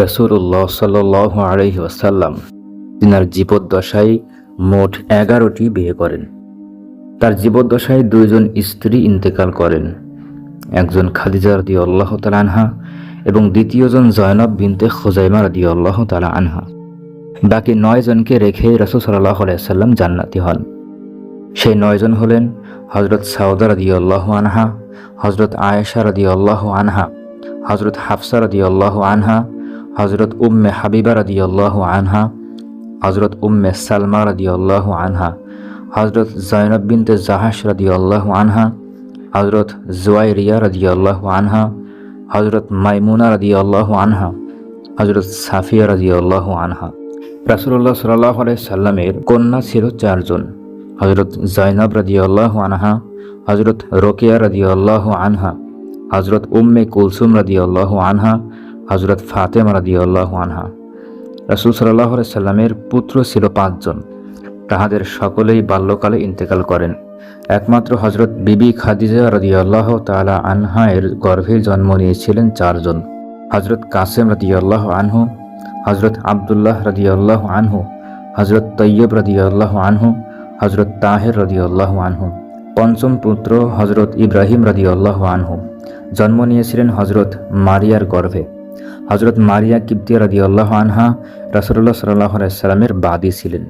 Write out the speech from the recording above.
রাসূলুল্লাহ সাল্লাল্লাহু আলাইহি ওয়াসাল্লাম তিনার জীবদ্দশায় মোট 11টি বিয়ে করেন। তার জীবদ্দশায় 2 জন স্ত্রী ইন্তেকাল করেন, একজন খাদিজা রাদিয়াল্লাহু তাআলা আনহা এবং দ্বিতীয়জন জয়নব বিনতে খুজাইমা রাদিয়াল্লাহু তাআলা আনহা। বাকি 9 জনকে রেখে রাসূল সাল্লাল্লাহু আলাইহি ওয়াসাল্লাম জান্নাতি হন। সেই 9 জন হলেন হযরত সাউদা রাদিয়াল্লাহু আনহা, হযরত আয়েশা রাদিয়াল্লাহু আনহা, হযরত হাফসা রাদিয়াল্লাহু আনহা, হযরত উম্মে হাবিবা রাদিয়াল্লাহু আনহা, হযরত উম্মে সালমা রাদিয়াল্লাহু আনহা, হযরত জয়নব বিনতে জাহাশ রাদিয়াল্লাহু আনহা, হযরত জুয়াইরিয়া রাদিয়াল্লাহু আনহা, হযরত মাইমুনা রাদিয়াল্লাহু আনহা, হযরত সাফিয়া রাদিয়াল্লাহু আনহা। রাসূলুল্লাহ সাল্লাল্লাহু আলাইহি সাল্লামের কন্যা ছিল 4 জন, হযরত জয়নব রাদিয়াল্লাহু আনহা, হযরত রোকেয়া রাদিয়াল্লাহু আনহা, হযরত উম্মে কুলসুম রাদিয়াল্লাহু আনহা, হযরত ফাতেমা রাদিয়াল্লাহু আনহা। রাসূল সাল্লাল্লাহু আলাইহি সাল্লামের পুত্র ছিল 5 জন, তাহাদের সকলেই বাল্যকালে ইন্তেকাল করেন। একমাত্র হযরত বিবি খাদিজা রাদিয়াল্লাহু তাআলা আনহা এর গর্ভে জন্ম নিয়েছিলেন 4 জন, হযরত কাসেম রাদিয়াল্লাহু আনহু, হযরত আব্দুল্লাহ রাদিয়াল্লাহু আনহু, হযরত তৈয়ব রাদিয়াল্লাহু আনহু, হযরত তাহের রাদিয়াল্লাহু আনহু। পঞ্চম পুত্র হযরত ইব্রাহিম রাদিয়াল্লাহু আনহু জন্ম নিয়েছিলেন হযরত মারিয়ার গর্ভে। হযরত মারিয়া কিবতিয়া রাদিয়াল্লাহু আনহা রাসূলুল্লাহ সাল্লাল্লাহু আলাইহি সাল্লামের বাদী ছিলেন।